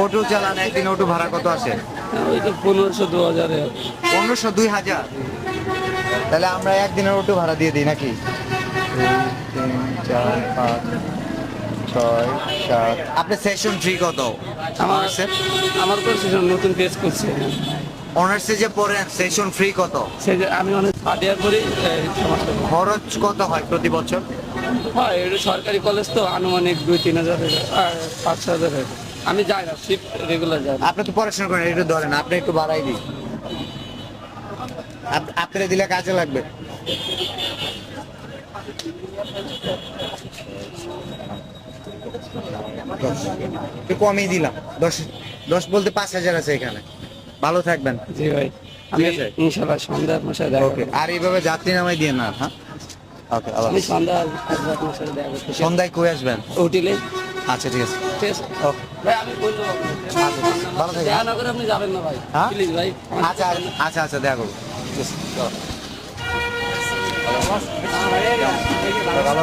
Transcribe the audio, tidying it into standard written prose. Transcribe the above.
Auto চালান, একদিন auto ভাড়া কত আসে? ওই তো 1500 2000 1500 2000। তাহলে আমরা একদিনের অটো ভাড়া দিয়ে দিই নাকি? 2 3 4 5 6 7। আপনার সেশন ফ্রি কত? আমার অনার্সের আমার তো সেজন নতুন পেজ করছে। অনার্সে যে পড়েন সেশন ফ্রি কত? সে যে আমি অনেক থার্ড ইয়ার করি সমস্যা নেই। খরচ কত হয় প্রতি বছর? হয় এটা সরকারি কলেজ তো আনুমানিক 2-3 হাজার আর 5-6 হাজার। আমি যাই না, শিফট রেগুলার যাই না। আপনি তো পড়াশোনা করেন, একটু ধরেন, আপনি একটু বাড়াই দিন। আপনারা দিলে কাজে লাগবে। একটু কমই দিলাম, 10 বলতে 5000 আছে এখানে। ভালো থাকবেন। জি ভাই, আমি ঠিক আছে। ইনশাল্লাহ সন্ধ্যা আপনার সাথে দেখা ওকে, করবো। আর এইভাবে যাত্রী নামাই দিয়ে না, হ্যাঁ? ওকে, আবার আমি সন্ধ্যা আসবো আপনার সাথে দেখা করতে। সন্ধ্যায় কই আসবেন? হোটেলে। আচ্ছা, ঠিক আছে। ঠিক আছে ওকে, ভাই, আমি বলবো আচ্ছা, ভালো থাকবেন। দেখা না করে আপনি যাবেন না ভাই, হ্যাঁ? প্লিজ ভাই। আচ্ছা আচ্ছা আচ্ছা, দেখা করবো। ঠিক আছে, চলো। ভালো